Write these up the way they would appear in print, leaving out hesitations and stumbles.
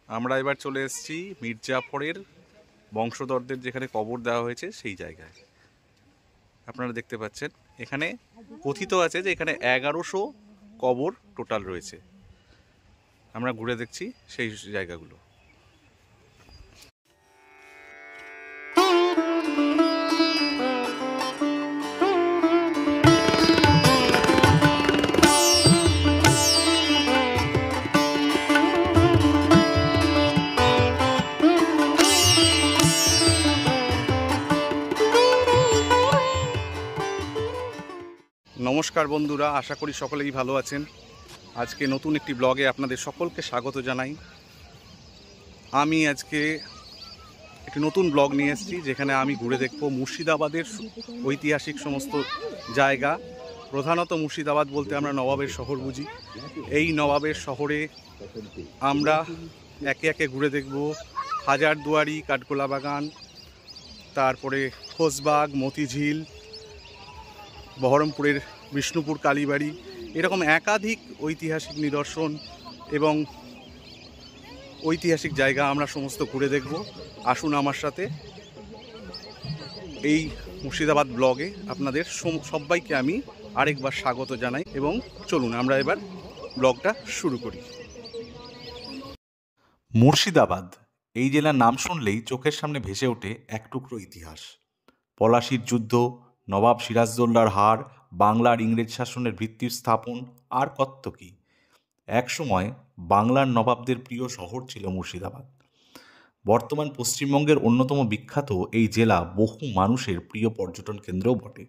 আমরা এবার চলে এসেছি মির্জাফরের বংশধরদের যেখানে কবর দেওয়া হয়েছে সেই জায়গায়। আপনারা দেখতে পাচ্ছেন এখানে কথিত আছে যে এখানে 1100 কবর টোটাল রয়েছে। আমরা ঘুরে দেখছি সেই জায়গাগুলো। নমস্কার বন্ধুরা, আশা করি সকলেই ভালো আছেন। আজকে নতুন একটি ব্লগে আপনাদের সকলকে স্বাগত জানাই। আমি আজকে একটি নতুন ব্লগ নিয়ে এসেছি যেখানে আমি ঘুরে দেখব মুর্শিদাবাদের ঐতিহাসিক সমস্ত জায়গা। প্রধানত মুর্শিদাবাদ বলতে আমরা নবাবের শহর বুঝি। এই নবাবের শহরে আমরা একে একে ঘুরে দেখব হাজারদুয়ারি, কাঠগোলা বাগান, তারপরে খোসবাগ, মতিঝিল, বহরমপুরের বিষ্ণুপুর কালীবাড়ি, এরকম একাধিক ঐতিহাসিক নিদর্শন এবং ঐতিহাসিক জায়গা আমরা সমস্ত ঘুরে দেখব। আসুন আমার সাথে। এই মুর্শিদাবাদ ব্লগে আপনাদের সবাইকে আমি আরেকবার স্বাগত জানাই এবং চলুন আমরা এবার ব্লগটা শুরু করি। মুর্শিদাবাদ এই জেলার নাম শুনলেই চোখের সামনে ভেসে ওঠে এক টুকরো ইতিহাস। পলাশির যুদ্ধ, নবাব সিরাজদৌল্লার হার, বাংলার ইংরেজ শাসনের ভিত্তি স্থাপন, আর কত কি। একসময় বাংলার নবাবদের প্রিয় শহর ছিল মুর্শিদাবাদ। বর্তমান পশ্চিমবঙ্গের অন্যতম বিখ্যাত এই জেলা বহু মানুষের প্রিয় পর্যটন কেন্দ্রও বটে।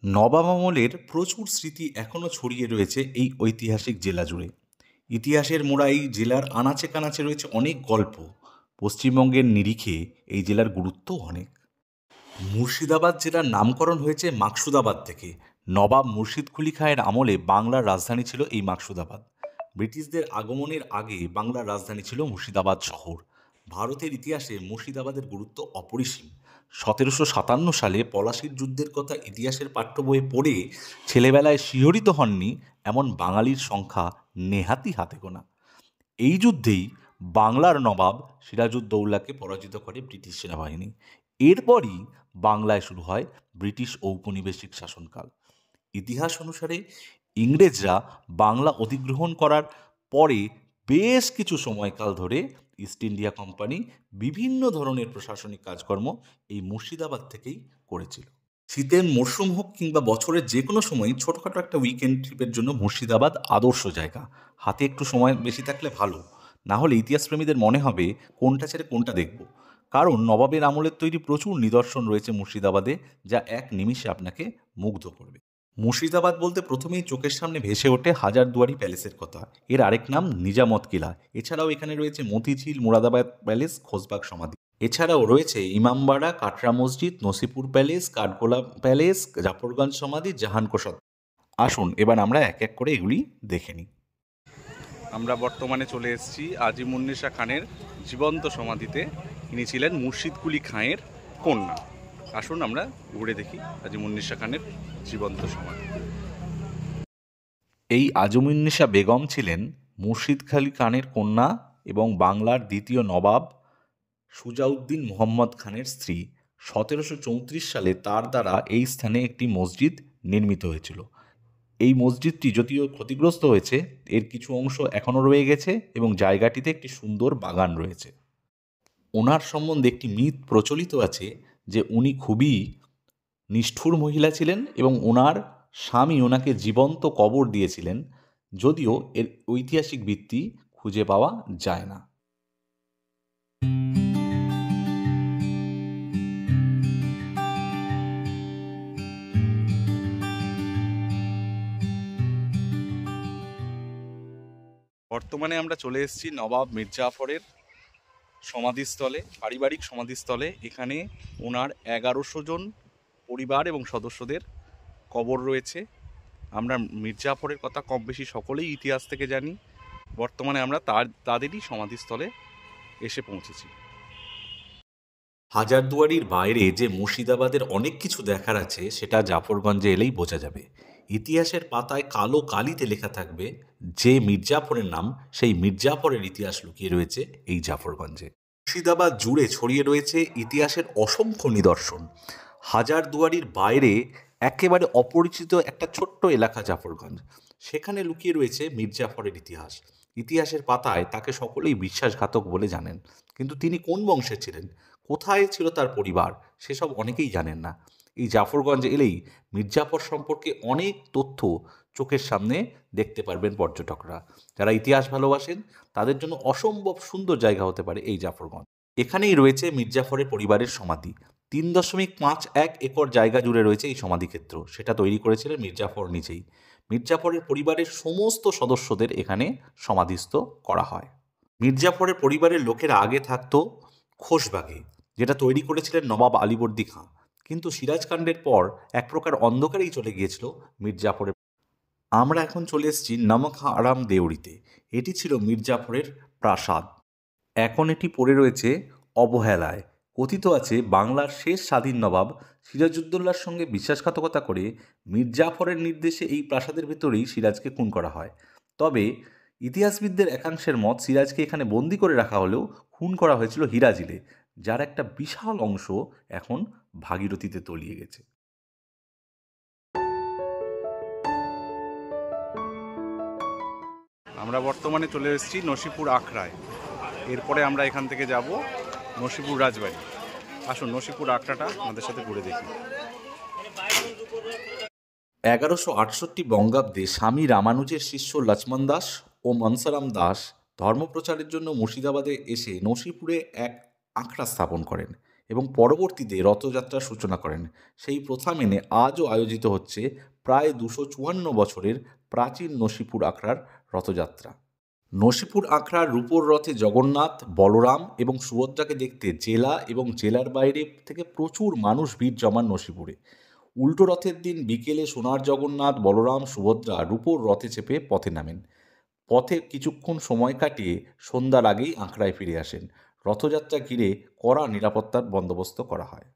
নবাব আমলের প্রচুর স্মৃতি এখনও ছড়িয়ে রয়েছে এই ঐতিহাসিক জেলা জুড়ে। ইতিহাসের মোড়া এই জেলার আনাচে কানাচে রয়েছে অনেক গল্প। পশ্চিমবঙ্গের নিরিখে এই জেলার গুরুত্বও অনেক। মুর্শিদাবাদ জেলার নামকরণ হয়েছে মাকসুদাবাদ থেকে। নবাব মুর্শিদ কুলি খাঁয়ের আমলে বাংলার রাজধানী ছিল এই মাকসুদাবাদ। ব্রিটিশদের আগমনের আগে বাংলার রাজধানী ছিল মুর্শিদাবাদ শহর। ভারতের ইতিহাসে মুর্শিদাবাদের গুরুত্ব অপরিসীম। 1757 সালে পলাশির যুদ্ধের কথা ইতিহাসের পাঠ্য বইয়ে পড়ে ছেলেবেলায় শিহরিত হননি এমন বাঙালির সংখ্যা নেহাতি হাতে গোনা। এই যুদ্ধেই বাংলার নবাব সিরাজউদ্দৌলাকে পরাজিত করে ব্রিটিশ সেনাবাহিনী। এরপরই বাংলায় শুরু হয় ব্রিটিশ ঔপনিবেশিক শাসনকাল। ইতিহাস অনুসারে ইংরেজরা বাংলা অধিগ্রহণ করার পরে বেশ কিছু সময়কাল ধরে ইস্ট ইন্ডিয়া কোম্পানি বিভিন্ন ধরনের প্রশাসনিক কাজকর্ম এই মুর্শিদাবাদ থেকেই করেছিল। শীতের মরশুম হোক কিংবা বছরের যে কোনো সময় ছোটোখাটো একটা উইকেন্ড ট্রিপের জন্য মুর্শিদাবাদ আদর্শ জায়গা। হাতে একটু সময় বেশি থাকলে ভালো, না হলে ইতিহাসপ্রেমীদের মনে হবে কোনটা ছেড়ে কোনটা দেখব। কারণ নবাবের আমলের তৈরি প্রচুর নিদর্শন রয়েছে মুর্শিদাবাদে, যা এক নিমিষে আপনাকে মুগ্ধ করবে। মুর্শিদাবাদ বলতে প্রথমেই চোখের সামনে ভেসে ওঠে হাজারদুয়ারি প্যালেসের কথা। এর আরেক নাম নিজামত কিলা। এছাড়াও এখানে রয়েছে মতিঝিল, মুরাদাবাদ প্যালেস, খোসবাগ সমাধি। এছাড়াও রয়েছে ইমামবাড়া, কাটরা মসজিদ, নসিপুর প্যালেস, কাঠগোলা প্যালেস, জাফরগঞ্জ সমাধি, জাহানকোষদ। আসুন এবার আমরা এক এক করে এগুলি দেখে নিই। আমরা বর্তমানে চলে এসেছি আজিমুন্নেসা খানের জীবন্ত সমাধিতে। ইনি ছিলেন মুর্শিদ কুলি খাঁয়ের কন্যা। আসুন আমরা ঘুরে দেখি আজিমুন্নেসা খানের জীবন্ত সমাধি। এই আজিমুন্নেসা বেগম ছিলেন মুর্শিদ কুলি খানের কন্যা এবং বাংলার দ্বিতীয় নবাব সুজাউদ্দিন মুহাম্মদ খানের স্ত্রী। 1734 সালে তার দ্বারা এই স্থানে একটি মসজিদ নির্মিত হয়েছিল। এই মসজিদটি যদিও ক্ষতিগ্রস্ত হয়েছে, এর কিছু অংশ এখনও রয়ে গেছে এবং জায়গাটিতে একটি সুন্দর বাগান রয়েছে। ওনার সম্বন্ধে একটি মিথ প্রচলিত আছে যে উনি খুবই নিষ্ঠুর মহিলা ছিলেন এবং ওনার স্বামী ওনাকে জীবন্ত কবর দিয়েছিলেন, যদিও এর ঐতিহাসিক ভিত্তি খুঁজে পাওয়া যায় না। বর্তমানে আমরা চলে এসেছি নবাব মির্জাফরের সমাধিস্থলে, পারিবারিক সমাধিস্থলে। এখানে ওনার 1100 জন পরিবার এবং সদস্যদের কবর রয়েছে। আমরা মির্জাফরের কথা কম বেশি সকলেই ইতিহাস থেকে জানি। বর্তমানে আমরা তাদেরই সমাধিস্থলে এসে পৌঁছেছি। হাজারদুয়ারির বাইরে যে মুর্শিদাবাদের অনেক কিছু দেখার আছে সেটা জাফরগঞ্জে এলেই বোঝা যাবে। ইতিহাসের পাতায় কালো কালিতে লেখা থাকবে যে মির্জাফরের নাম, সেই মির্জাফরের ইতিহাস লুকিয়ে রয়েছে এই জাফরগঞ্জে। মুর্শিদাবাদ জুড়ে ছড়িয়ে রয়েছে ইতিহাসের অসংখ্য নিদর্শন। হাজারদুয়ারির বাইরে একেবারে অপরিচিত একটা ছোট্ট এলাকা জাফরগঞ্জ, সেখানে লুকিয়ে রয়েছে মির্জাফরের ইতিহাস। ইতিহাসের পাতায় তাকে সকলেই বিশ্বাসঘাতক বলে জানেন, কিন্তু তিনি কোন বংশে ছিলেন, কোথায় ছিল তার পরিবার, সেসব অনেকেই জানেন না। এই জাফরগঞ্জে এলেই মির্জাফর সম্পর্কে অনেক তথ্য চোখের সামনে দেখতে পারবেন পর্যটকরা। যারা ইতিহাস ভালোবাসেন তাদের জন্য অসম্ভব সুন্দর জায়গা হতে পারে এই জাফরগঞ্জ। এখানেই রয়েছে মির্জাফরের পরিবারের সমাধি। ৩.৫১ একর জায়গা জুড়ে রয়েছে এই সমাধিক্ষেত্র। সেটা তৈরি করেছিলেন মির্জাফর নিজেই। মির্জাফরের পরিবারের সমস্ত সদস্যদের এখানে সমাধিস্থ করা হয়। মির্জাফরের পরিবারের লোকেরা আগে থাকতো খোশবাগে, যেটা তৈরি করেছিলেন নবাব আলীবর্দী খাঁ। কিন্তু সিরাজকাণ্ডের পর এক প্রকার অন্ধকারেই চলে গিয়েছিল মির্জাফরের। আমরা এখন চলে এসেছি নমক আরাম দেউরিতে। এটি ছিল মির্জাফরের প্রাসাদ। এখন এটি পড়ে রয়েছে অবহেলায়। কথিত আছে বাংলার শেষ স্বাধীন নবাব সিরাজউদ্দৌলার সঙ্গে বিশ্বাসঘাতকতা করে মির্জাফরের নির্দেশে এই প্রাসাদের ভেতরেই সিরাজকে খুন করা হয়। তবে ইতিহাসবিদদের একাংশের মত সিরাজকে এখানে বন্দি করে রাখা হলেও খুন করা হয়েছিল হিরাজিলে, যার একটা বিশাল অংশ এখন ভাগীরথীতে তলিয়ে গেছে। আমরা বর্তমানে চলে এসেছি নসিপুর আখড়ায়। এরপরে আমরা এখান থেকে যাব নসিপুর রাজবাড়ি। আসুন নসিপুর আখড়াটা আমাদের সাথে ঘুরে দেখি। 1168 বঙ্গাব্দে স্বামী রামানুজের শিষ্য লক্ষ্মণ দাস ও মনসারাম দাস ধর্মপ্রচারের জন্য মুর্শিদাবাদে এসে নসিপুরে এক আখড়া স্থাপন করেন এবং পরবর্তীতে রথযাত্রার সূচনা করেন। সেই প্রথা মেনে আজও আয়োজিত হচ্ছে প্রায় 254 বছরের প্রাচীন নসিপুর আখড়ার রথযাত্রা। নসিপুর আখড়ার রূপোর রথে জগন্নাথ, বলরাম এবং সুভদ্রাকে দেখতে জেলা এবং জেলার বাইরে থেকে প্রচুর মানুষ ভিড় জমান নসিপুরে। উল্টো রথের দিন বিকেলে সোনার জগন্নাথ, বলরাম, সুভদ্রা রূপোর রথে চেপে পথে নামেন। পথে কিছুক্ষণ সময় কাটিয়ে সন্ধ্যার আগেই আখড়ায় ফিরে আসেন। রথযাত্রা ঘিরে কড়া নিরাপত্তার বন্দোবস্ত করা হয়।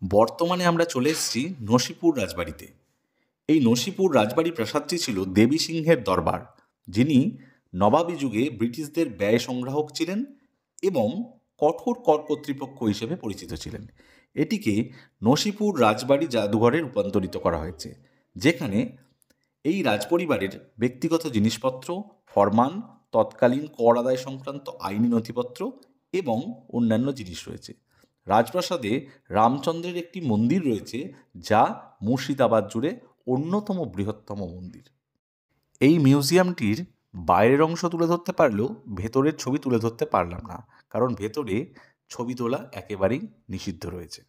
বর্তমানে আমরা চলে এসেছি নসিপুর রাজবাড়িতে। এই নসিপুর রাজবাড়ি প্রাসাদটি ছিল দেবী সিংহের দরবার, যিনি নবাবী যুগে ব্রিটিশদের ব্যয় সংগ্রাহক ছিলেন এবং কঠোর কর কর্তৃপক্ষ হিসেবে পরিচিত ছিলেন। এটিকে নসিপুর রাজবাড়ি জাদুঘরে রূপান্তরিত করা হয়েছে, যেখানে এই রাজপরিবারের ব্যক্তিগত জিনিসপত্র, ফরমান তৎকালীন কর আদায় সংক্রান্ত আইনি নথিপত্র এবং অন্যান্য জিনিস রয়েছে। রাজপ্রাসাদে রামচন্দ্রের একটি মন্দির রয়েছে, যা মুর্শিদাবাদ জুড়ে অন্যতম বৃহত্তম মন্দির। এই মিউজিয়ামটির বাইরের অংশ তুলে ধরতে পারলেও ভেতরের ছবি তুলে ধরতে পারলাম না, কারণ ভেতরে ছবি তোলা একেবারেই নিষিদ্ধ রয়েছে।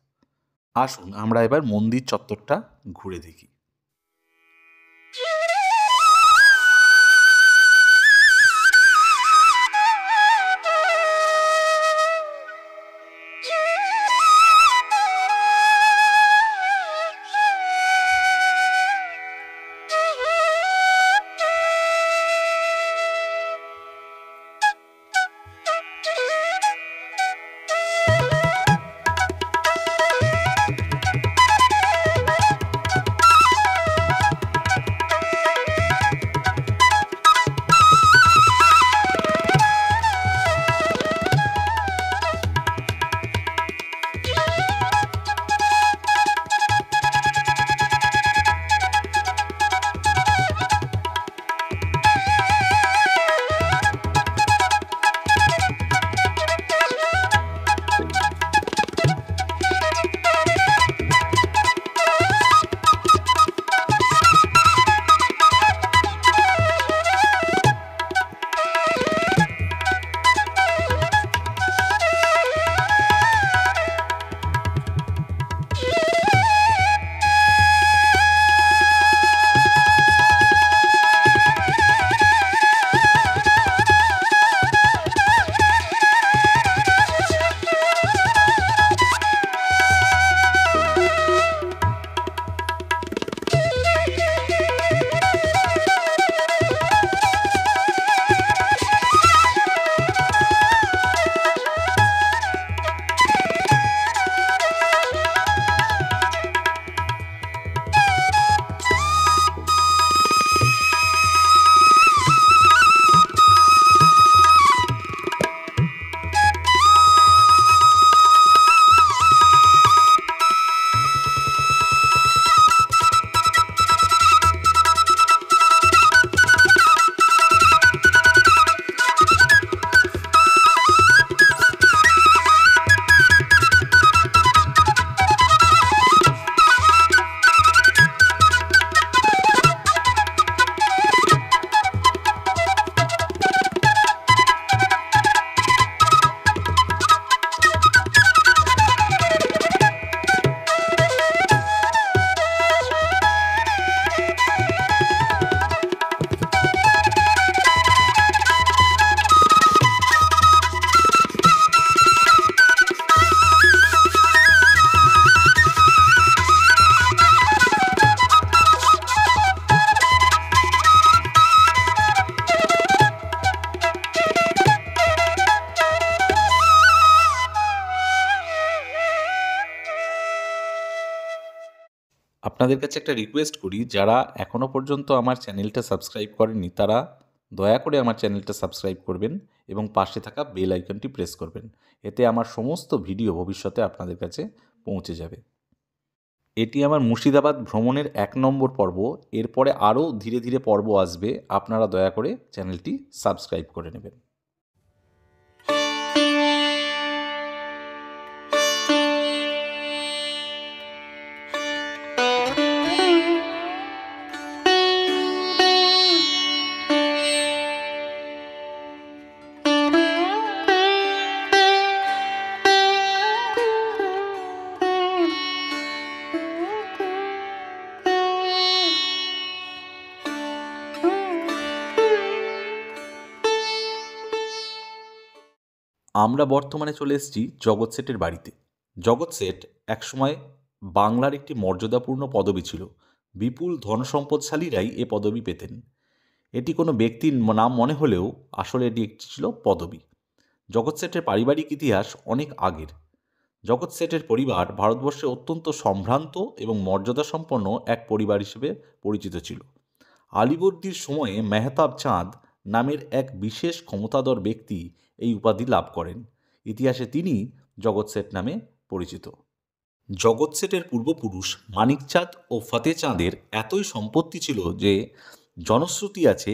আসুন আমরা এবার মন্দির চত্বরটা ঘুরে দেখি। আপনাদের কাছে একটা রিকোয়েস্ট করি, যারা এখনও পর্যন্ত আমার চ্যানেলটা সাবস্ক্রাইব করেননি তারা দয়া করে আমার চ্যানেলটা সাবস্ক্রাইব করবেন এবং পাশে থাকা বেল আইকনটি প্রেস করবেন। এতে আমার সমস্ত ভিডিও ভবিষ্যতে আপনাদের কাছে পৌঁছে যাবে। এটি আমার মুর্শিদাবাদ ভ্রমণের 1 নম্বর পর্ব। এরপরে আরও ধীরে ধীরে পর্ব আসবে, আপনারা দয়া করে চ্যানেলটি সাবস্ক্রাইব করে নেবেন। আমরা বর্তমানে চলে এসেছি জগৎ শেঠের বাড়িতে। জগৎ শেঠ একসময় বাংলার একটি মর্যাদাপূর্ণ পদবি ছিল। বিপুল ধনসম্পদশালীরাই এ পদবি পেতেন। এটি কোনো ব্যক্তির নাম মনে হলেও আসলে এটি একটি ছিল পদবি। জগৎ শেঠের পারিবারিক ইতিহাস অনেক আগের। জগৎ শেঠের পরিবার ভারতবর্ষে অত্যন্ত সম্ভ্রান্ত এবং মর্যাদাসম্পন্ন এক পরিবার হিসেবে পরিচিত ছিল। আলীবর্দীর সময়ে মেহতাব চাঁদ নামের এক বিশেষ ক্ষমতাধর ব্যক্তি এই উপাধি লাভ করেন। ইতিহাসে তিনি জগৎ শেঠ নামে পরিচিত। জগৎ শেঠের পূর্বপুরুষ মানিক চাঁদ ও ফতে চাঁদের এতই সম্পত্তি ছিল যে জনশ্রুতি আছে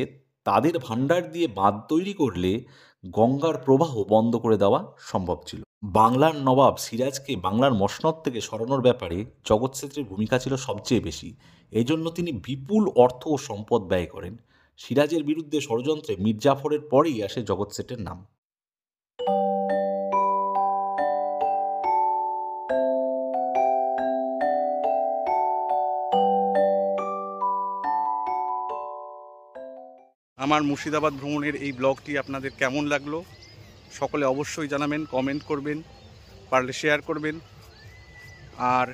তাদের ভাণ্ডার দিয়ে বাঁধ তৈরি করলে গঙ্গার প্রবাহ বন্ধ করে দেওয়া সম্ভব ছিল। বাংলার নবাব সিরাজকে বাংলার মসনদ থেকে সরানোর ব্যাপারে জগৎ সেঠের ভূমিকা ছিল সবচেয়ে বেশি। এজন্য তিনি বিপুল অর্থ ও সম্পদ ব্যয় করেন। সিরাজের বিরুদ্ধে ষড়যন্ত্রে মীর জাফরের পরেই আসে জগৎ সেঠের নাম। আমার মুর্শিদাবাদ ভ্রমণের এই ব্লগটি আপনাদের কেমন লাগলো সকলে অবশ্যই জানাবেন, কমেন্ট করবেন, পারলে শেয়ার করবেন। আর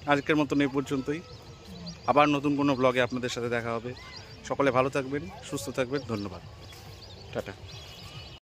আজকের মতন এই পর্যন্তই। আবার নতুন কোনো ব্লগে আপনাদের সাথে দেখা হবে। সকলে ভালো থাকবেন, সুস্থ থাকবেন। ধন্যবাদ। টাটা।